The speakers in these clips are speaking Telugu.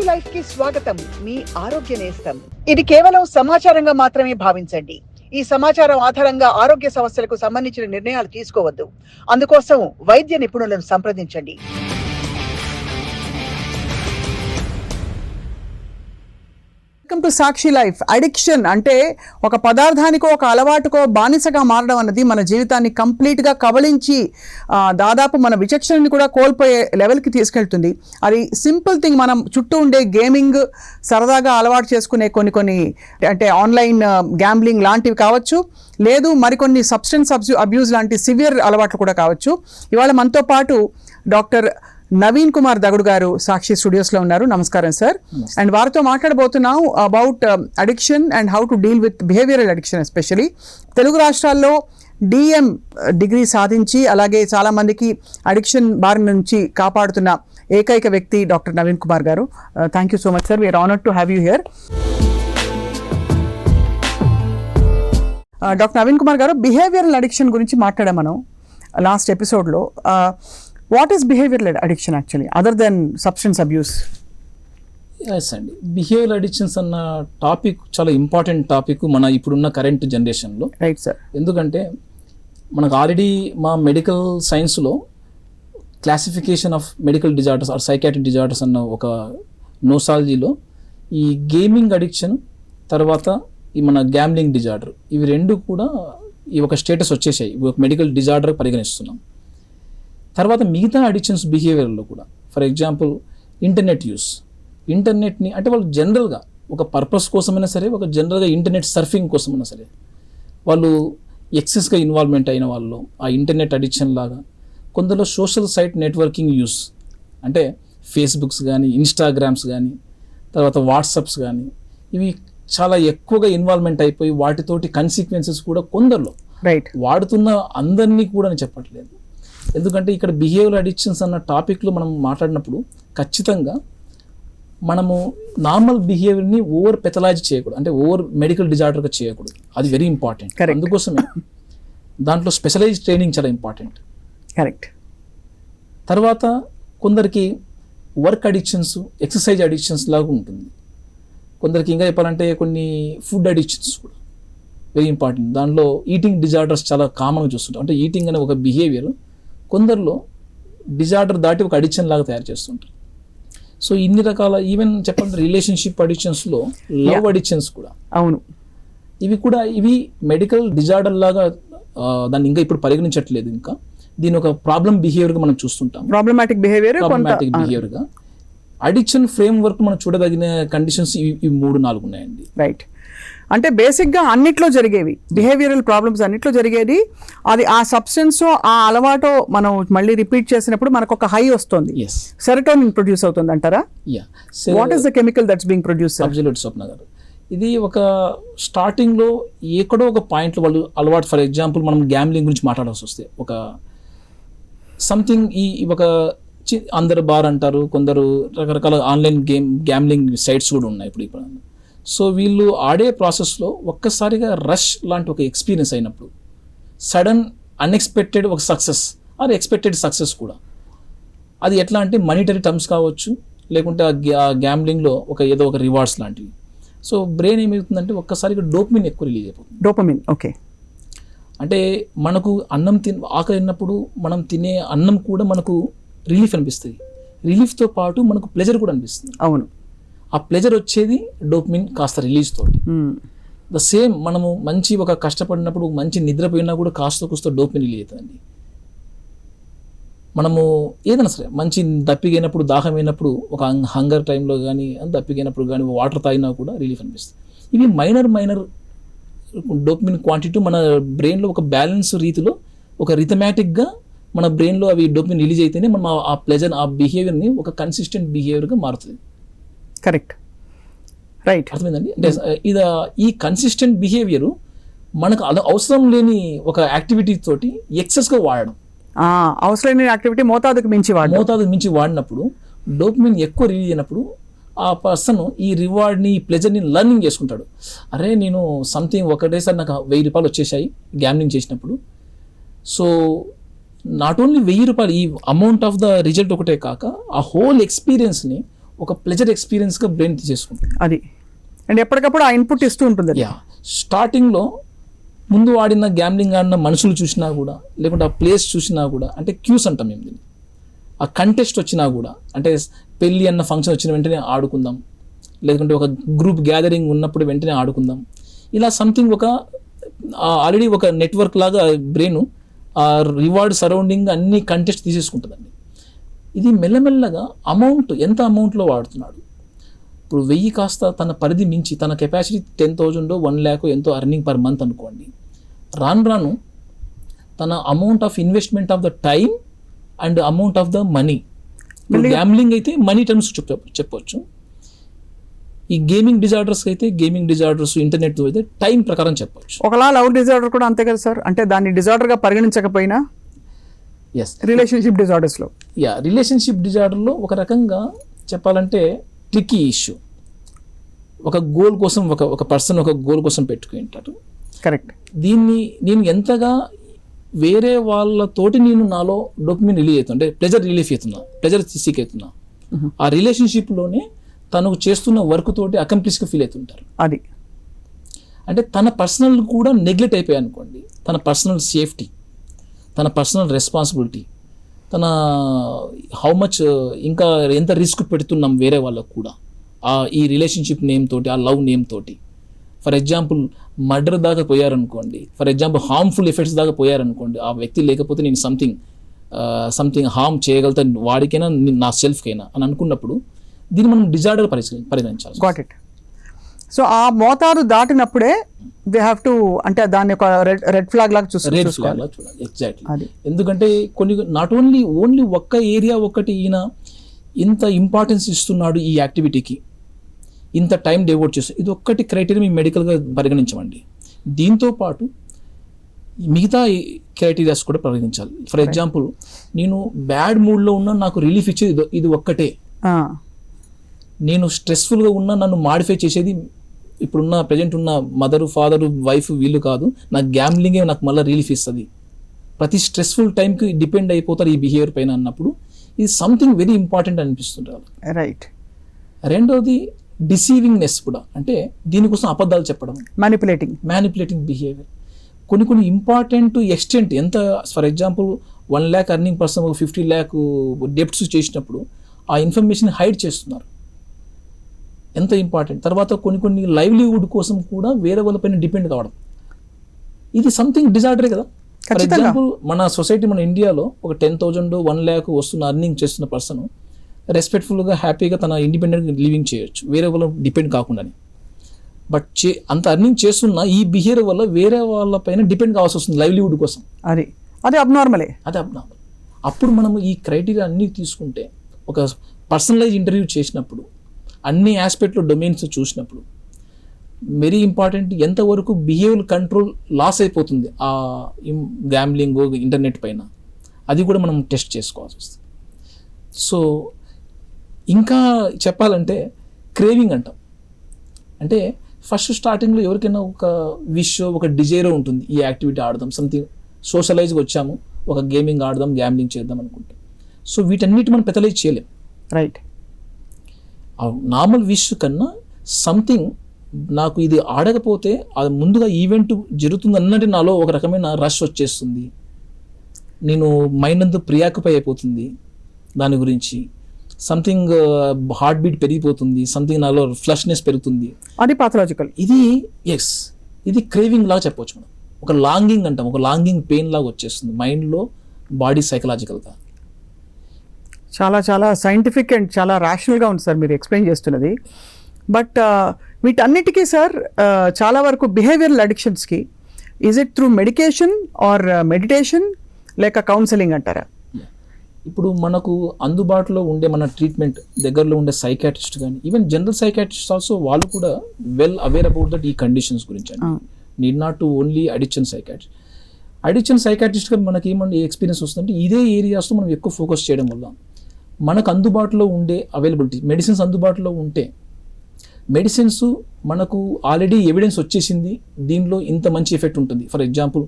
లైఫ్ కి స్వాగతం. మీ ఆరోగ్య నేస్తం. ఇది కేవలం సమాచారంగా మాత్రమే భావించండి. ఈ సమాచారం ఆధారంగా ఆరోగ్య సమస్యలకు సంబంధించిన నిర్ణయాలు తీసుకోవద్దు. అందుకోసం వైద్య నిపుణులను సంప్రదించండి. Welcome to Sakshi life. Addiction అంటే ఒక పదార్థానికో ఒక అలవాటుకో బానిసగా మారడం అన్నది మన జీవితాన్ని కంప్లీట్గా కబళించి దాదాపు మన విచక్షణని కూడా కోల్పోయే లెవెల్కి తీసుకెళ్తుంది. అది సింపుల్ థింగ్, మనం చుట్టూ ఉండే గేమింగ్, సరదాగా అలవాటు చేసుకునే కొన్ని అంటే ఆన్లైన్ గ్యాంబ్లింగ్ లాంటివి కావచ్చు, లేదు మరికొన్ని సబ్స్టెన్స్ అబ్యూస్ లాంటి సివియర్ అలవాట్లు కూడా కావచ్చు. ఇవాళ మనతో పాటు డాక్టర్ నవీన్ కుమార్ దగుడు గారు సాక్షి స్టూడియోస్లో ఉన్నారు. నమస్కారం సార్. అండ్ వారితో మాట్లాడబోతున్నాం about addiction and how to deal with behavioural addiction. Especially Telugu రాష్ట్రాల్లో డిఎం డిగ్రీ సాధించి అలాగే చాలామందికి అడిక్షన్ బారి నుంచి కాపాడుతున్న ఏకైక వ్యక్తి డాక్టర్ నవీన్ కుమార్ గారు. Thank you so much sir. We are honoured to have you here. Doctor Naveen Kumar గారు, బిహేవియరల్ అడిక్షన్ గురించి మాట్లాడాం మనం లాస్ట్ ఎపిసోడ్లో. What is behavioral addiction actually, other than substance abuse? Yes అండి, బిహేవియర్ అడిక్షన్స్ అన్న టాపిక్ చాలా ఇంపార్టెంట్ టాపిక్ మన ఇప్పుడున్న కరెంట్ జనరేషన్లో. Right sir. ఎందుకంటే మనకు ఆల్రెడీ మా మెడికల్ సైన్స్లో classification of medical disorders or psychiatric disorders అన్న ఒక నోసాలజీలో ఈ గేమింగ్ అడిక్షన్ తర్వాత ఈ మన గ్యాంబ్లింగ్ డిజార్డర్, ఇవి రెండు కూడా ఈ ఒక స్టేటస్ వచ్చేసాయి, ఒక మెడికల్ డిజార్డర్ పరిగణిస్తున్నాం. తర్వాత మిగతా అడిక్షన్స్ బిహేవియర్లో కూడా, ఫర్ ఎగ్జాంపుల్ ఇంటర్నెట్ యూస్, ఇంటర్నెట్ని అంటే వాళ్ళు జనరల్గా ఒక పర్పస్ కోసమైనా సరే, ఒక జనరల్గా ఇంటర్నెట్ సర్ఫింగ్ కోసమైనా సరే వాళ్ళు ఎక్సెస్గా ఇన్వాల్వ్మెంట్ అయిన వాళ్ళు ఆ ఇంటర్నెట్ అడిక్షన్ లాగా. కొందరు సోషల్ సైట్ నెట్వర్కింగ్ యూస్ అంటే ఫేస్బుక్స్ కానీ, ఇన్స్టాగ్రామ్స్ కానీ, తర్వాత వాట్సాప్స్ కానీ, ఇవి చాలా ఎక్కువగా ఇన్వాల్వ్మెంట్ అయిపోయి వాటితోటి కన్సిక్వెన్సెస్ కూడా కొందరిలో, రైట్, వాడుతున్న అందరినీ కూడా నేను చెప్పట్లేదు. ఎందుకంటే ఇక్కడ బిహేవియర్ అడిక్షన్స్ అన్న టాపిక్లో మనం మాట్లాడినప్పుడు ఖచ్చితంగా మనము నార్మల్ బిహేవియర్ని ఓవర్ పెథలాజ్ చేయకూడదు, అంటే ఓవర్ మెడికల్ డిజార్డర్గా చేయకూడదు. అది వెరీ ఇంపార్టెంట్. అందుకోసమే దాంట్లో స్పెషలైజ్ ట్రైనింగ్ చాలా ఇంపార్టెంట్. కరెక్ట్. తర్వాత కొందరికి వర్క్ అడిక్షన్స్, ఎక్సర్సైజ్ అడిక్షన్స్ లాగా ఉంటుంది. కొందరికి ఇంకా చెప్పాలంటే కొన్ని ఫుడ్ అడిక్షన్స్ కూడా వెరీ ఇంపార్టెంట్. దానిలో ఈటింగ్ డిజార్డర్స్ చాలా కామన్గా చూస్తుంటాం. అంటే ఈటింగ్ అనే ఒక బిహేవియర్ కొందరిలో డిజార్డర్ దాటి ఒక అడిక్షన్ లాగా తయారు చేస్తుంటారు. సో ఇన్ని రకాల, ఈవెన్ చెప్పాలంటే రిలేషన్షిప్ అడిక్షన్స్లో లవ్ అడిక్షన్స్ కూడా, అవును, ఇవి మెడికల్ డిజార్డర్ లాగా దాన్ని ఇంకా ఇప్పుడు పరిగణించట్లేదు. ఇంకా దీని ఒక ప్రాబ్లం బిహేవియర్గా మనం చూస్తుంటాం. ప్రాబ్లమాటిక్ బిహేవియర్గా అడిక్షన్ ఫ్రేమ్ వర్క్ మనం చూడదగిన కండిషన్స్ ఇవి 3-4 ఉన్నాయండి. రైట్. అంటే బేసిక్గా అన్నిట్లో జరిగేవి బిహేవియరల్ ప్రాబ్లమ్స్, అన్నిట్లో జరిగేది అది ఆ సబ్స్టెన్స్, ఆ అలవాటు మనం మళ్ళీ రిపీట్ చేసినప్పుడు మనకు ఒక హై వస్తుంది, సెరటోనిన్ ప్రొడ్యూస్ అవుతుంది అంటారా? What is the chemical that's being produce? Absolute Swapna గారు, ఇది ఒక స్టార్టింగ్లో ఎక్కడో ఒక పాయింట్లో వాళ్ళు అలవాటు, ఫర్ ఎగ్జాంపుల్ మనం గ్యాంబ్లింగ్ గురించి మాట్లాడాల్సి వస్తే, ఒక సంథింగ్ ఈ ఒక అందరు బార్ అంటారు, కొందరు రకరకాల ఆన్లైన్ గ్యాంబ్లింగ్ సైట్స్ కూడా ఉన్నాయి ఇప్పుడు. సో వీళ్ళు ఆడే ప్రాసెస్లో ఒక్కసారిగా రష్ లాంటి ఒక ఎక్స్పీరియన్స్ అయినప్పుడు, సడన్ అన్ఎక్స్పెక్టెడ్ ఒక సక్సెస్ ఆర్ ఎక్స్పెక్టెడ్ సక్సెస్ కూడా, అది ఎట్లా అంటే మానిటరీ టర్మ్స్ కావచ్చు, లేకుంటే ఆ గ్యాంబ్లింగ్లో ఏదో ఒక రివార్డ్స్ లాంటివి. సో బ్రెయిన్ ఏమవుతుందంటే ఒక్కసారిగా డోపమిన్ ఎక్కువ రిలీజ్ అయిపోతుంది. Dopamine, okay. అంటే మనకు అన్నం ఆకలి అయినప్పుడు మనం తినే అన్నం కూడా మనకు రిలీఫ్ అనిపిస్తుంది, రిలీఫ్తో పాటు మనకు ప్లెజర్ కూడా అనిపిస్తుంది. అవును, ఆ ప్లెజర్ వచ్చేది డోపమిన్ కాస్త రిలీజ్ తోటి. ద సేమ్ మనము మంచి ఒక కష్టపడినప్పుడు, మంచి నిద్రపోయినా కూడా కాస్త కూస్త డోపమిన్ రిలీజ్ అవుతుందండి. మనము ఏదైనా సరే మంచి దప్పిగైనప్పుడు, దాహమైనప్పుడు, ఒక హంగర్ టైంలో కానీ, దప్పిగైనప్పుడు కానీ వాటర్ తాగినా కూడా రిలీఫ్ అనిపిస్తుంది. ఇవి మైనర్ డోపమిన్ క్వాంటిటీ మన బ్రెయిన్లో ఒక బ్యాలెన్స్ రీతిలో, ఒక రిథమాటిక్గా మన బ్రెయిన్లో అవి డోపమిన్ రిలీజ్ అయితేనే మనం ఆ ప్లెజర్, ఆ బిహేవియర్ని ఒక కన్సిస్టెంట్ బిహేవియర్గా మారుతుంది. కరెక్ట్, రైట్, అర్థమైందండి. అంటే ఈ కన్సిస్టెంట్ బిహేవియర్ మనకు అవసరం లేని ఒక యాక్టివిటీ తోటి ఎక్సెస్గా వాడడం, అవసరం లేని యాక్టివిటీ మోతాదుకు మించి వాడినప్పుడు డోపమిన్ ఎక్కువ రిలీజ్ అయినప్పుడు ఆ పర్సన్ ఈ రివార్డ్ని, ఈ ప్లెజర్ని లర్నింగ్ చేసుకుంటాడు. అరే నేను సంథింగ్ ఒకటేసారి నాకు 1000 రూపాయలు వచ్చేసాయి గ్యాంబ్లింగ్ చేసినప్పుడు. సో నాట్ ఓన్లీ 1000 రూపాయలు, ఈ అమౌంట్ ఆఫ్ ద రిజల్ట్ ఒకటే కాక ఆ హోల్ ఎక్స్పీరియన్స్ని ఒక ప్లెజర్ ఎక్స్పీరియన్స్గా బ్రెయిన్ తీసేసుకుంటుంది. అది అండ్ ఎప్పటికప్పుడు ఆ ఇన్పుట్ ఇస్తూ ఉంటుంది అది. యా, స్టార్టింగ్లో ముందు ఆడిన గ్యామ్లింగ్ ఆడిన మనుషులు చూసినా కూడా, లేకుంటే ఆ ప్లేస్ చూసినా కూడా, అంటే క్యూస్ అంటాం మేము దీన్ని. ఆ కంటెస్ట్ వచ్చినా కూడా, అంటే పెళ్ళి అన్న ఫంక్షన్ వచ్చిన వెంటనే ఆడుకుందాం, లేకుంటే ఒక గ్రూప్ గ్యాదరింగ్ ఉన్నప్పుడు వెంటనే ఆడుకుందాం, ఇలా సంథింగ్ ఒక ఆల్రెడీ ఒక నెట్వర్క్ లాగా బ్రెయిన్ ఆ రివార్డ్ సరౌండింగ్ అన్ని కంటెస్ట్ తీసేసుకుంటుందండి. ఇది మెల్లమెల్లగా అమౌంట్ ఎంత అమౌంట్లో వాడుతున్నాడు, ఇప్పుడు 1000 కాస్త తన పరిధి మించి తన కెపాసిటీ 10,000 1 lakh ఎంతో అర్నింగ్ పర్ మంత్ అనుకోండి, రాను తన amount of investment of the time and amount of the money, gambling అయితే మనీ టర్మ్స్ చెప్పవచ్చు, ఈ గేమింగ్ డిజార్డర్స్ అయితే గేమింగ్ డిజార్డర్స్, ఇంటర్నెట్ అయితే టైం ప్రకారం చెప్పవచ్చు. ఒకలా లవ్ డిజార్డర్ కూడా అంతే కదా సార్, అంటే దాన్ని డిజార్డర్గా పరిగణించకపోయినా ఎస్, రిలేషన్షిప్ డిజార్డర్స్లో. యా, రిలేషన్షిప్ డిజార్డర్లో ఒక రకంగా చెప్పాలంటే ట్రిక్కీ ఇష్యూ. ఒక గోల్ కోసం ఒక పర్సన్ ఒక గోల్ కోసం పెట్టుకుని ఉంటాడు. కరెక్ట్. దీన్ని నేను ఎంతగా వేరే వాళ్ళతోటి నేను నాలో డోపమిన్ రిలీజ్ అవుతున్నా, అంటే ప్లెజర్ రిలీఫ్ అవుతున్నా, ప్లెజర్ సీక్ అవుతున్నా, ఆ రిలేషన్షిప్లోనే తను చేస్తున్న వర్క్ తోటి అకంప్లిష్గా ఫీల్ అవుతుంటారు. అది అంటే తన పర్సనల్ కూడా నెగ్లెక్ట్ అయిపోయాయి అనుకోండి, తన పర్సనల్ సేఫ్టీ, తన పర్సనల్ రెస్పాన్సిబిలిటీ, తన హౌ మచ్ ఇంకా ఎంత రిస్క్ పెడుతున్నాం వేరే వాళ్ళకు కూడా ఈ రిలేషన్షిప్ నేమ్ తోటి, ఆ లవ్ నేమ్ తోటి. ఫర్ ఎగ్జాంపుల్ మర్డర్ దాకా పోయారనుకోండి, ఫర్ ఎగ్జాంపుల్ హార్మ్ఫుల్ ఎఫెక్ట్స్ దాకా పోయారనుకోండి, ఆ వ్యక్తి లేకపోతే నేను సంథింగ్ హార్మ్ చేయగలుగుతా వాడికైనా నా సెల్ఫ్కైనా అని అనుకున్నప్పుడు దీన్ని మనం డిజార్డర్ పరిగణించాలి. Got it. సో ఆ మోతాదు దాటినప్పుడే దే హ్యావ్ టు, అంటే దాన్ని ఒక రెడ్ ఫ్లాగ్ లాగా చూడాలి. ఎగ్జాక్ట్లీ. ఎందుకంటే కొన్ని నాట్ ఓన్లీ ఒక్క ఏరియా ఒకటి ఈయన ఇంత ఇంపార్టెన్స్ ఇస్తున్నాడు ఈ యాక్టివిటీకి, ఇంత టైం డెవోట్ చేస్తాడు, ఇది ఒక్కటి క్రైటీరియా మేము మెడికల్గా పరిగణించమండి. దీంతో పాటు మిగతా క్రైటీరియాస్ కూడా పరిగణించాలి. ఫర్ ఎగ్జాంపుల్ నేను బ్యాడ్ మూడ్లో ఉన్నా నాకు రిలీఫ్ ఇచ్చేది ఇది ఒక్కటే, నేను స్ట్రెస్ఫుల్గా ఉన్నా నన్ను మాడిఫై చేసేది ఇప్పుడున్న ప్రజెంట్ ఉన్న మదరు ఫాదరు వైఫ్ వీళ్ళు కాదు, నాకు గ్యామ్లింగే నాకు మళ్ళీ రిలీఫ్ ఇస్తుంది. ప్రతి స్ట్రెస్ఫుల్ టైంకి డిపెండ్ అయిపోతారు ఈ బిహేవియర్ పైన అన్నప్పుడు ఇది సంథింగ్ వెరీ ఇంపార్టెంట్ అనిపిస్తుంటారు. రైట్. రెండోది డిసీవింగ్నెస్ కూడా, అంటే దీనికోసం అబద్ధాలు చెప్పడం, మ్యానిపులేటింగ్ బిహేవియర్. కొన్ని ఇంపార్టెంట్ ఎక్స్టెంట్ ఎంత, for example 1 lakh earning person 50 lakh debts చేసినప్పుడు ఆ ఇన్ఫర్మేషన్ హైడ్ చేస్తున్నారు, ఎంత ఇంపార్టెంట్. తర్వాత కొన్ని లైవ్లీవుడ్ కోసం కూడా వేరే వాళ్ళపైన డిపెండ్ కావడం, ఇది సంథింగ్ డిజార్డరే కదా. ఫర్ ఎగ్జాంపుల్ మన సొసైటీ, మన ఇండియాలో ఒక 10,000 1 lakh వస్తున్న అర్నింగ్ చేస్తున్న పర్సన్ రెస్పెక్ట్ఫుల్గా హ్యాపీగా తన ఇండిపెండెంట్ లివింగ్ చేయొచ్చు వేరే వాళ్ళ డిపెండ్ కాకుండానే. బట్ అంత అర్నింగ్ చేస్తున్న ఈ బిహేవియర్ వల్ల వేరే వాళ్ళపైన డిపెండ్ కావాల్సి వస్తుంది లైవ్లీవుడ్ కోసం. అది అబ్నార్మలే. అప్పుడు మనము ఈ క్రైటీరియా అన్నీ తీసుకుంటే, ఒక పర్సనలైజ్ ఇంటర్వ్యూ చేసినప్పుడు, అన్ని ఆస్పెక్ట్లో డొమైన్స్ చూసినప్పుడు వెరీ ఇంపార్టెంట్ ఎంతవరకు బిహేవియర్ కంట్రోల్ లాస్ అయిపోతుంది ఆ గ్యామ్లింగ్ ఇంటర్నెట్ పైన, అది కూడా మనం టెస్ట్ చేసుకోవాల్సి వస్తుంది. సో ఇంకా చెప్పాలంటే క్రేవింగ్ అంటాం, అంటే ఫస్ట్ స్టార్టింగ్లో ఎవరికైనా ఒక విష్, ఒక డిజైర్ ఉంటుంది, ఈ యాక్టివిటీ ఆడదాం, సంథింగ్ సోషలైజ్గా వచ్చాము, ఒక గేమింగ్ ఆడదాం, గ్యామ్లింగ్ చేద్దాం అనుకుంటాం. సో వీటన్నిటి మనం పెతలైజ్ చేయలేం. రైట్. నార్మల్ విష్ కన్నా సంథింగ్ నాకు ఇది ఆడకపోతే అది ముందుగా ఈవెంట్ జరుగుతుంది అన్నట్టు నాలో ఒక రకమైన రష్ వచ్చేస్తుంది, నేను మైండ్ అంతా ప్రియాక్యుపై అయిపోతుంది దాని గురించి, సంథింగ్ హార్ట్ బీట్ పెరిగిపోతుంది, సంథింగ్ నాలో ఫ్లష్నెస్ పెరుగుతుంది, అది పాథలాజికల్. ఇది క్రేవింగ్ లాగా చెప్పవచ్చు మనం, ఒక లాంగింగ్ అంటాం, ఒక లాంగింగ్ పెయిన్ లాగా వచ్చేస్తుంది మైండ్లో, బాడీ సైకలాజికల్గా. చాలా చాలా సైంటిఫిక్ అండ్ చాలా ర్యాషనల్గా ఉంది సార్ మీరు ఎక్స్ప్లెయిన్ చేస్తున్నది. బట్ వీటన్నిటికీ సార్ చాలా వరకు బిహేవియరల్ అడిక్షన్స్కి is it through medication or meditation లేక కౌన్సిలింగ్ అంటారా? ఇప్పుడు మనకు అందుబాటులో ఉండే మన ట్రీట్మెంట్ దగ్గరలో ఉండే సైకాట్రిస్ట్ కానీ ఈవెన్ జనరల్ సైకాట్రిస్ట్ ఆల్సో వాళ్ళు కూడా వెల్ అవేర్ అబౌట్ దట్ ఈ కండిషన్స్ గురించి అండి. Need not to only addiction సైకాట్రిస్ట్గా మనకి ఏమంటే ఎక్స్పీరియన్స్ వస్తుందంటే ఇదే ఏరియాస్లో మనం ఎక్కువ ఫోకస్ చేయడం వల్ల మనకు అందుబాటులో ఉండే అవైలబిలిటీ మెడిసిన్స్ అందుబాటులో ఉంటే, మెడిసిన్స్ మనకు ఆల్రెడీ ఎవిడెన్స్ వచ్చేసింది దీనిలో ఇంత మంచి ఎఫెక్ట్ ఉంటుంది. ఫర్ ఎగ్జాంపుల్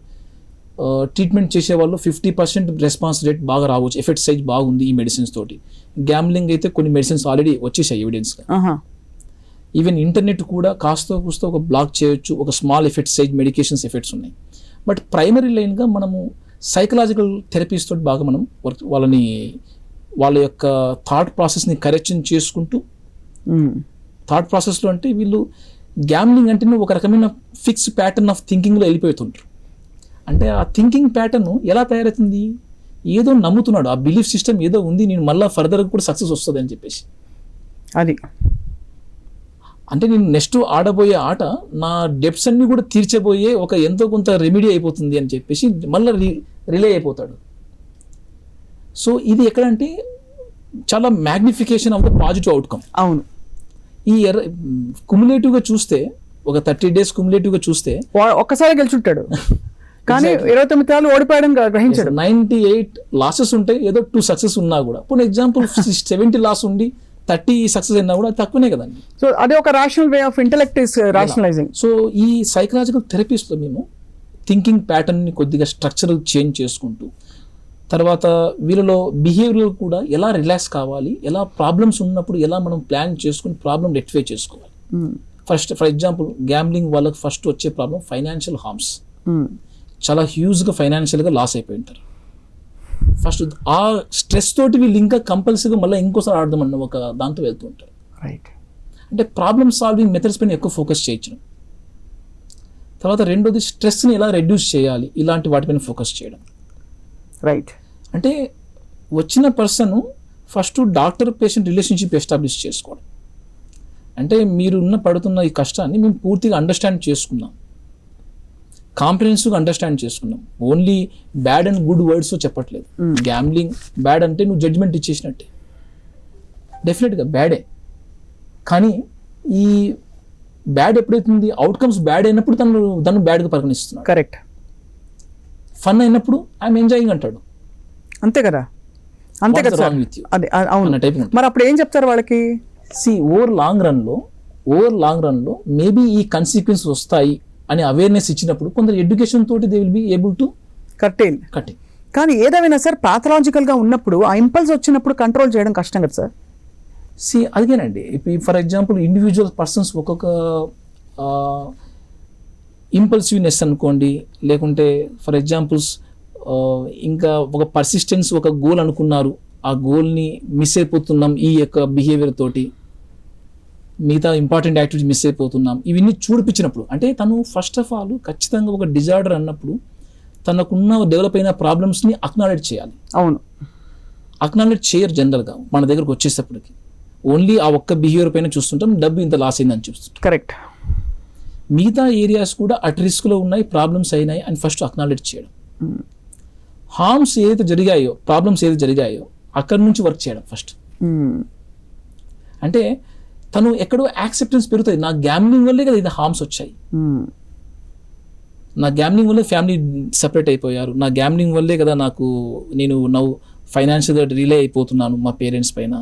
ట్రీట్మెంట్ చేసే వాళ్ళు 50% రెస్పాన్స్ రేట్ బాగా రావచ్చు, ఎఫెక్ట్ సైజ్ బాగుంది ఈ మెడిసిన్స్ తోటి. గ్యామ్లింగ్ అయితే కొన్ని మెడిసిన్స్ ఆల్రెడీ వచ్చేసాయి ఎవిడెన్స్గా. ఈవెన్ ఇంటర్నెట్ కూడా కాస్త కూస్తో ఒక బ్లాక్ చేయొచ్చు, ఒక small effect size medications effects ఉన్నాయి. బట్ ప్రైమరీ లైన్గా మనము సైకలాజికల్ థెరపీస్ తోటి బాగా మనం వాళ్ళని వాళ్ళ యొక్క థాట్ ప్రాసెస్ని కరెక్షన్ చేసుకుంటూ, థాట్ ప్రాసెస్లో అంటే వీళ్ళు గ్యామ్లింగ్ అంటేనే ఒక రకమైన ఫిక్స్ ప్యాటర్న్ ఆఫ్ థింకింగ్లో వెళ్ళిపోతుంటారు. అంటే ఆ థింకింగ్ ప్యాటర్న్ ఎలా తయారవుతుంది, ఏదో నమ్ముతున్నాడు, ఆ బిలీఫ్ సిస్టమ్ ఏదో ఉంది, నేను మళ్ళీ ఫర్దర్గా కూడా సక్సెస్ వస్తుంది అని చెప్పేసి. అది అంటే నేను నెక్స్ట్ ఆడబోయే ఆట నా డెప్స్ అన్ని కూడా తీర్చబోయే ఒక ఎంతో కొంత రెమెడీ అయిపోతుంది అని చెప్పేసి మళ్ళీ రిలే అయిపోతాడు. సో ఇది ఎక్కడంటే చాలా magnification of the positive outcome. అవును, ఈ కుములేటివ్గా చూస్తే ఒక 30 days కుములేటివ్గా చూస్తే ఒక్కసారి గెలుచుంటాడు కానీ 29 సార్లు ఓడిపోయడం గ్రహించాడు. 98 లాసెస్ ఉంటాయి, ఏదో 2 సక్సెస్ ఉన్నా కూడా. ఫర్ ఎగ్జాంపుల్ 70 లాస్ ఉండి 30 సక్సెస్ అయినా కూడా తక్కువనే కదండి. సో అదే ఒక rational way of intellect is rationalising. So ఈ సైకలాజికల్ థెరపీస్లో మేము థింకింగ్ ప్యాటర్న్ని కొద్దిగా స్ట్రక్చర్ చేంజ్ చేసుకుంటూ, తర్వాత వీళ్ళలో బిహేవియర్ కూడా ఎలా రిలాక్స్ కావాలి, ఎలా ప్రాబ్లమ్స్ ఉన్నప్పుడు ఎలా మనం ప్లాన్ చేసుకుని ప్రాబ్లమ్ రెక్టిఫై చేసుకోవాలి. ఫర్ ఎగ్జాంపుల్ గ్యాంబ్లింగ్ వాళ్ళకి ఫస్ట్ వచ్చే ప్రాబ్లం ఫైనాన్షియల్ హార్మ్స్. చాలా హ్యూజ్గా ఫైనాన్షియల్గా లాస్ అయిపోయి ఉంటారు. ఫస్ట్ ఆ స్ట్రెస్ తోటి వీళ్ళు ఇంకా కంపల్సరీగా మళ్ళీ ఇంకోసారి ఆడదామన్న ఒక దాంతో వెళ్తూ ఉంటారు. రైట్. అంటే ప్రాబ్లమ్ సాల్వింగ్ మెథడ్స్ పైన ఎక్కువ ఫోకస్ చేయించడం. తర్వాత రెండోది స్ట్రెస్ని ఎలా రెడ్యూస్ చేయాలి, ఇలాంటి వాటిపైన ఫోకస్ చేయడం. రైట్. అంటే వచ్చిన person first doctor patient relationship establish చేసుకోవడం. అంటే మీరున్న పడుతున్న ఈ కష్టాన్ని మేము పూర్తిగా అండర్స్టాండ్ చేసుకుందాం, కాంప్రిహెన్సివ్గా అండర్స్టాండ్ చేసుకున్నాం. Only bad and good words చెప్పట్లేదు. గ్యాంబ్లింగ్ బ్యాడ్ అంటే నువ్వు జడ్జ్మెంట్ ఇచ్చేసినట్టే, డెఫినెట్గా బ్యాడే. కానీ ఈ బ్యాడ్ ఎప్పుడైతుంది, అవుట్కమ్స్ బ్యాడ్ అయినప్పుడు తను బ్యాడ్గా పరిగణిస్తున్నాడు. కరెక్ట్. ఫన్ అయినప్పుడు ఐఎమ్ ఎంజాయింగ్ అంటాడు. అంతే కదా, అంతే కదా సార్. అదే అవును టైప్. మరి అప్పుడు ఏం చెప్తారు వాళ్ళకి? ఓవర్ లాంగ్ రన్లో మేబీ ఈ కన్సిక్వెన్స్ వస్తాయి అని అవేర్నెస్ ఇచ్చినప్పుడు కొందరు ఎడ్యుకేషన్ తోటి they will be able to కట్టేన్. కానీ ఏదైనా సార్ పాథలాజికల్గా ఉన్నప్పుడు ఆ ఇంపల్స్ వచ్చినప్పుడు కంట్రోల్ చేయడం కష్టం కదా సార్. అదిగేనండి. ఇప్పుడు ఫర్ ఎగ్జాంపుల్ ఇండివిజువల్ పర్సన్స్ ఒక్కొక్క ఇంపల్సివ్నెస్ అనుకోండి, లేకుంటే ఫర్ ఎగ్జాంపుల్స్ ఇంకా ఒక పర్సిస్టెన్స్, ఒక గోల్ అనుకున్నారు, ఆ గోల్ని మిస్ అయిపోతున్నాం ఈ యొక్క బిహేవియర్ తోటి, మిగతా ఇంపార్టెంట్ యాక్టివిటీ మిస్ అయిపోతున్నాం, ఇవన్నీ చూడిపించినప్పుడు అంటే తను ఫస్ట్ ఆఫ్ ఆల్ ఖచ్చితంగా ఒక డిజార్డర్ అన్నప్పుడు తనకున్న డెవలప్ అయిన ప్రాబ్లమ్స్ని అక్నాలెడ్జ్ చేయాలి. అవును, అక్నాలెడ్జ్ చేయరు జనరల్గా. మన దగ్గరకు వచ్చేటప్పటికి ఓన్లీ ఆ ఒక్క బిహేవియర్ పైన చూస్తుంటాం, డబ్బు ఇంత లాస్ అయిందని చూస్తుంటాం. కరెక్ట్. మిగతా ఏరియాస్ కూడా అట్ రిస్క్లో ఉన్నాయి, ప్రాబ్లమ్స్ అయినాయి అని ఫస్ట్ అక్నాలెడ్జ్ చేయడం. హార్మ్స్ ఏదైతే జరిగాయో, ప్రాబ్లమ్స్ ఏదైతే జరిగాయో అక్కడి నుంచి వర్క్ చేయడం ఫస్ట్. అంటే తను ఎక్కడో యాక్సెప్టెన్స్ పెరుగుతుంది. నా గ్యామ్లింగ్ వల్లే కదా ఇది హార్మ్స్ వచ్చాయి, నా గ్యామ్లింగ్ వల్లే ఫ్యామిలీ సెపరేట్ అయిపోయారు, నా గ్యామ్లింగ్ వల్లే కదా నేను నవ్వు ఫైనాన్షియల్గా రిలే అయిపోతున్నాను మా పేరెంట్స్ పైన,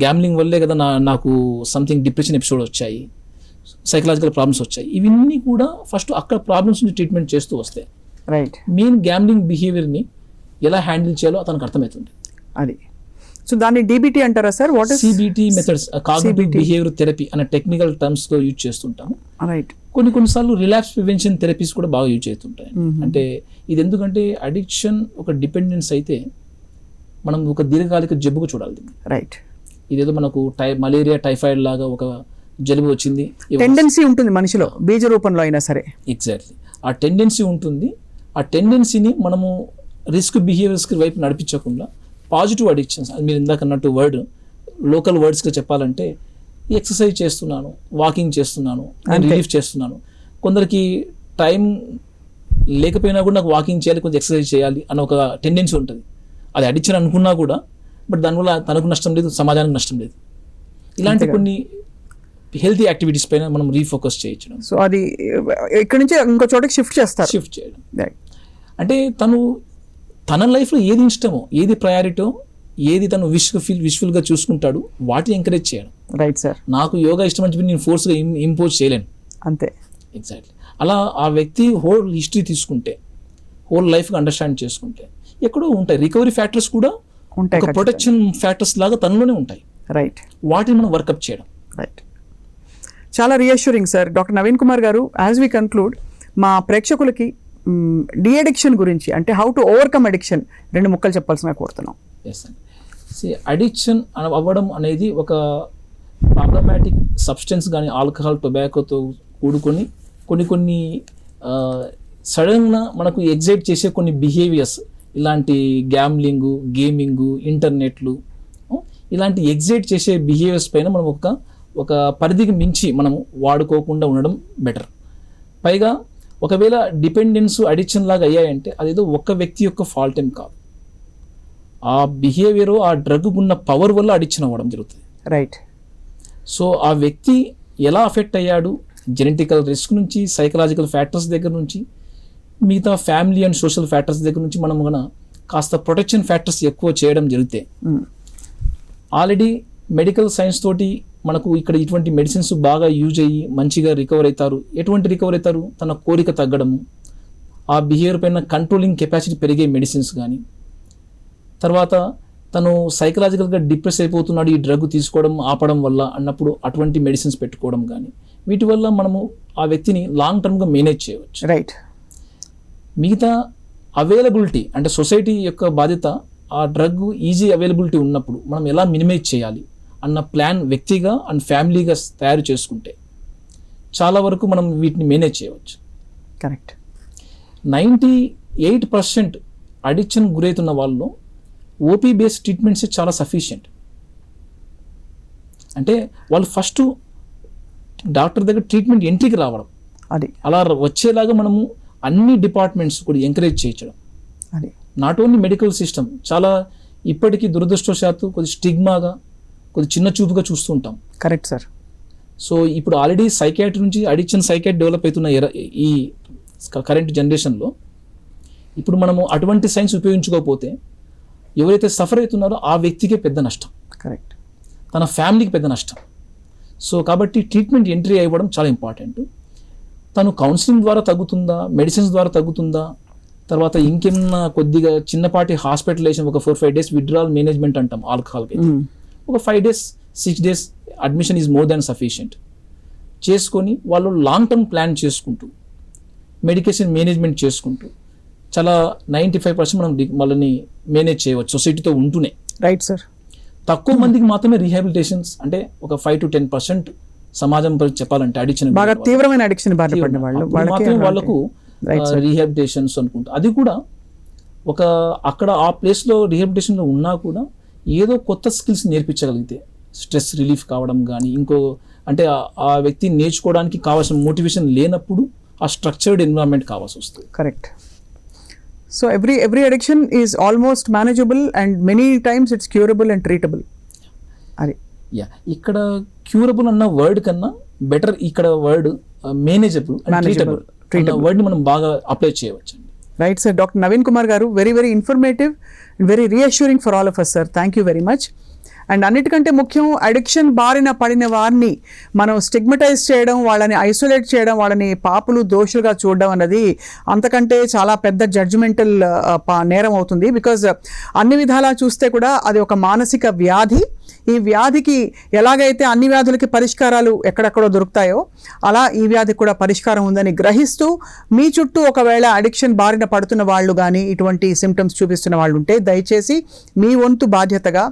గ్యామ్లింగ్ వల్లే కదా నాకు సంథింగ్ డిప్రెషన్ ఎపిసోడ్ వచ్చాయి, సైకలాజికల్ ప్రాబ్లమ్స్ వచ్చాయి. ఇవన్నీ కూడా ఫస్ట్ అక్కడ ప్రాబ్లమ్స్ నుంచి ట్రీట్మెంట్ చేస్తూ వస్తే రైట్ మెయిన్ గ్యామ్లింగ్ బిహేవియర్ని ఎలా హ్యాండిల్ చేయాలో అతనికి అర్థమవుతుంది. అది సో దాన్ని డీబీటీ అంటారా sir? What is CBT methods, cognitive behaviour therapy అనే టెక్నికల్ టర్మ్స్ లో యూజ్ చేస్తుంటాము. రైట్. కొన్నిసార్లు రిలాప్స్ ప్రివెన్షన్ థెరపీస్ కూడా బాగా యూజ్ అవుతుంటాయి. అంటే ఇది ఎందుకంటే అడిక్షన్ ఒక డిపెండెన్స్ అయితే మనం ఒక దీర్ఘకాలిక జబ్బుగా చూడాలి. రైట్. ఇదేదో మనకు మలేరియా, టైఫాయిడ్ లాగా ఒక జలుబు వచ్చింది, టెండెన్సీ ఉంటుంది మనిషిలో, బీజ రూపంలో అయినా సరే. ఎగ్జాక్ట్లీ ఆ టెండెన్సీ ఉంటుంది. ఆ టెండెన్సీని మనము రిస్క్ బిహేవియర్స్ వైపు నడిపించకుండా పాజిటివ్ అడిక్షన్స్, మీరు ఇందాక అన్నట్టు లోకల్ వర్డ్స్గా చెప్పాలంటే ఎక్సర్సైజ్ చేస్తున్నాను, వాకింగ్ చేస్తున్నాను, రిలీఫ్ చేస్తున్నాను. కొందరికి టైం లేకపోయినా కూడా నాకు వాకింగ్ చేయాలి, కొంచెం ఎక్సర్సైజ్ చేయాలి అన్న ఒక టెండెన్సీ ఉంటుంది. అది అడిక్షన్ అనుకున్నా కూడా, బట్ దానివల్ల తనకు నష్టం లేదు, సమాజానికి నష్టం లేదు. ఇలాంటి కొన్ని హెల్తీ యాక్టివిటీస్ పైన మనం రీఫోకస్ చేయొచ్చు. సో అది ఇక్కడ నుంచి ఇంకో చోటకి షిఫ్ట్ చేయడం. అంటే తన లైఫ్లో ఏది ఇష్టమో, ఏది ప్రయారిటో, ఏది తను విష్ఫుల్గా చూసుకుంటాడు, వాటిని ఎంకరేజ్ చేయడం. Right sir. నాకు యోగా ఇష్టం అని చెప్పి నేను ఫోర్స్గా ఇంపోజ్ చేయలేను. అంతే. ఎగ్జాక్ట్లీ. అలా ఆ వ్యక్తి హోల్ హిస్టరీ తీసుకుంటే హోల్ లైఫ్గా అండర్స్టాండ్ చేసుకుంటే ఎక్కడో ఉంటాయి రికవరీ ఫ్యాక్టర్స్ కూడా ఉంటాయి ఒక ప్రొటెక్షన్ ఫ్యాక్టర్స్ లాగా తనలోనే ఉంటాయి. రైట్ వాటిని మనం వర్కప్ చేయడం. రైట్, చాలా reassuring sir. Doctor Naveen Kumar గారు, యాజ్ వి కన్క్లూడ్, మా ప్రేక్షకులకి డి అడిక్షన్ గురించి, అంటే హౌ టు ఓవర్కమ్ అడిక్షన్ 2 ముక్కలు చెప్పాల్సిన కోరుతున్నాం. ఎస్ అండి. అడిక్షన్ అవ్వడం అనేది ఒక ప్రాబ్లమాటిక్ సబ్స్టెన్స్ కానీ ఆల్కహాల్, టొబాకోతో కూడుకొని కొన్ని సడన్గా మనకు ఎగ్జైట్ చేసే కొన్ని బిహేవియర్స్, ఇలాంటి గ్యామ్లింగు, గేమింగు, ఇంటర్నెట్లు, ఇలాంటి ఎగ్జైట్ చేసే బిహేవియర్స్ పైన మనం ఒక పరిధికి మించి మనము వాడుకోకుండా ఉండడం బెటర్. పైగా ఒకవేళ డిపెండెన్స్ అడిక్షన్ లాగా అయ్యాయంటే అదేదో ఒక్క వ్యక్తి యొక్క ఫాల్ట్ ఏం కాదు, ఆ బిహేవియర్, ఆ డ్రగ్ ఉన్న పవర్ వల్ల అడిక్షన్ అవ్వడం జరుగుతుంది. రైట్. సో ఆ వ్యక్తి ఎలా అఫెక్ట్ అయ్యాడు, జెనెటికల్ రిస్క్ నుంచి, సైకలాజికల్ ఫ్యాక్టర్స్ దగ్గర నుంచి, మిగతా ఫ్యామిలీ అండ్ సోషల్ ఫ్యాక్టర్స్ దగ్గర నుంచి మనం కాస్త ప్రొటెక్షన్ ఫ్యాక్టర్స్ ఎక్కువ చేయడం జరిగితే, ఆల్రెడీ మెడికల్ సైన్స్ తోటి మనకు ఇక్కడ ఇటువంటి మెడిసిన్స్ బాగా యూజ్ అయ్యి మంచిగా రికవర్ అవుతారు. ఎటువంటి రికవర్ అవుతారు? తన కోరిక తగ్గడము, ఆ బిహేవియర్ పైన కంట్రోలింగ్ కెపాసిటీ పెరిగే మెడిసిన్స్ కానీ, తర్వాత తను సైకలాజికల్గా డిప్రెస్ అయిపోతున్నాడు ఈ డ్రగ్ తీసుకోవడం ఆపడం వల్ల అన్నప్పుడు అటువంటి మెడిసిన్స్ పెట్టుకోవడం కానీ, వీటి వల్ల మనము ఆ వ్యక్తిని లాంగ్ టర్మ్గా మేనేజ్ చేయవచ్చు. రైట్. మిగతా అవైలబిలిటీ అంటే సొసైటీ యొక్క బాధ్యత, ఆ డ్రగ్ ఈజీ అవైలబిలిటీ ఉన్నప్పుడు మనం ఎలా మినిమైజ్ చేయాలి అన్న ప్లాన్ వ్యక్తిగా అండ్ ఫ్యామిలీగా తయారు చేసుకుంటే చాలా వరకు మనం వీటిని మేనేజ్ చేయవచ్చు. కరెక్ట్. 98% అడిక్షన్ గురవుతున్న వాళ్ళు ఓపీ బేస్డ్ ట్రీట్మెంట్స్ చాలా సఫిషియంట్. అంటే వాళ్ళు ఫస్ట్ డాక్టర్ దగ్గర ట్రీట్మెంట్ ఎంట్రీకి రావడం, అది అలా వచ్చేలాగా మనము అన్ని డిపార్ట్మెంట్స్ కూడా ఎంకరేజ్ చేయించడం. అది నాట్ ఓన్లీ మెడికల్ సిస్టమ్, చాలా ఇప్పటికీ దురదృష్టవశాత్తు కొద్ది స్టిగ్మాగా, కొద్ది చిన్న చూపుగా చూస్తుంటాం. Correct sir. సో ఇప్పుడు ఆల్రెడీ సైకాట్రీ నుంచి అడిక్షన్ సైకాట్రీ డెవలప్ అవుతున్న ఈ కరెంట్ జనరేషన్లో ఇప్పుడు మనము అటువంటి సైన్స్ ఉపయోగించుకోకపోతే ఎవరైతే సఫర్ అవుతున్నారో ఆ వ్యక్తికే పెద్ద నష్టం. కరెక్ట్. తన ఫ్యామిలీకి పెద్ద నష్టం. సో కాబట్టి ట్రీట్మెంట్ ఎంట్రీ అవ్వడం చాలా ఇంపార్టెంట్. తను కౌన్సిలింగ్ ద్వారా తగ్గుతుందా, మెడిసిన్స్ ద్వారా తగ్గుతుందా, తర్వాత ఇంకేమన్నా కొద్దిగా చిన్నపాటి హాస్పిటలైజేషన్, ఒక 4-5 days విత్డ్రాల్ మేనేజ్మెంట్ అంటాం ఆల్కహాల్కి, ఒక 5 days 6 days admission is more than sufficient చేసుకొని వాళ్ళు లాంగ్ టర్మ్ ప్లాన్ చేసుకుంటూ మెడికేషన్ మేనేజ్మెంట్ చేసుకుంటూ చాలా 95% మనం వాళ్ళని మేనేజ్ చేయవచ్చు సొసైటీతో ఉంటూనే. Right sir. తక్కువ మందికి మాత్రమే రీహాబిలిటేషన్స్, అంటే ఒక 5 to 10% సమాజం చెప్పాలంటే అడిక్షన్ బాగా తీవ్రమైన అడిక్షన్ బారిన పడిన మాత్రమే వాళ్ళకు రీహాబిలిటేషన్స్ అనుకుంటా. అది కూడా ఒక అక్కడ ఆ ప్లేస్లో రీహాబిలిటేషన్లో ఉన్నా కూడా ఏదో కొత్త స్కిల్స్ నేర్పించగలిగితే, స్ట్రెస్ రిలీఫ్ కావడం కానీ, ఇంకో అంటే ఆ వ్యక్తి నేర్చుకోవడానికి కావాల్సిన మోటివేషన్ లేనప్పుడు ఆ స్ట్రక్చర్డ్ ఎన్విరాన్మెంట్ కావాల్సి వస్తుంది. Correct. So every addiction is almost manageable and many times it's curable and treatable. అది ఇక్కడ క్యూరబుల్ అన్న వర్డ్ కన్నా బెటర్ ఇక్కడ వర్డ్ మేనేజబుల్ అండ్ ట్రీటబుల్ వర్డ్ని మనం బాగా అప్లై చేయవచ్చు. Right sir. Doctor Naveen Kumar గారు, very informative and very reassuring for all of us sir. Thank you very much. And అన్నిటికంటే ముఖ్యం, అడిక్షన్ బారిన పడిన వారిని మనం స్టిగ్మటైజ్ చేయడం, వాళ్ళని ఐసోలేట్ చేయడం, వాళ్ళని పాపులు దోషులుగా చూడడం అన్నది అంతకంటే చాలా పెద్ద జడ్జిమెంటల్ నేరం అవుతుంది. బికాజ్ అన్ని విధాలా చూస్తే కూడా అది ఒక మానసిక వ్యాధి. ఈ వ్యాధికి ఎలాగైతే అన్ని వ్యాధులకి పరిష్కారాలు ఎక్కడెక్కడో దొరుకుతాయో అలా ఈ వ్యాధికి కూడా పరిష్కారం ఉందని గ్రహిస్తూ, మీ చుట్టూ ఒకవేళ అడిక్షన్ బారిన పడుతున్న వాళ్ళు కానీ ఇటువంటి సిమ్టమ్స్ చూపిస్తున్న వాళ్ళు ఉంటే దయచేసి మీ వంతు బాధ్యతగా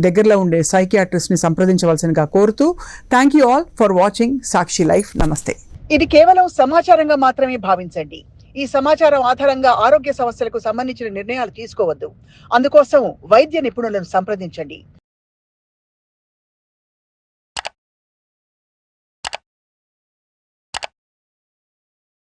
దగ్గరలో ఉండే సైకియాట్రిస్ట్ని సంప్రదించవలసిందిగా కోరుతూ, thank you all for watching Sakshi life. నమస్తే. ఇది కేవలం సమాచారంగా మాత్రమే భావించండి. ఈ సమాచారం ఆధారంగా ఆరోగ్య సమస్యలకు సంబంధించిన నిర్ణయాలు తీసుకోవద్దు. అందుకోసం వైద్య నిపుణులను సంప్రదించండి.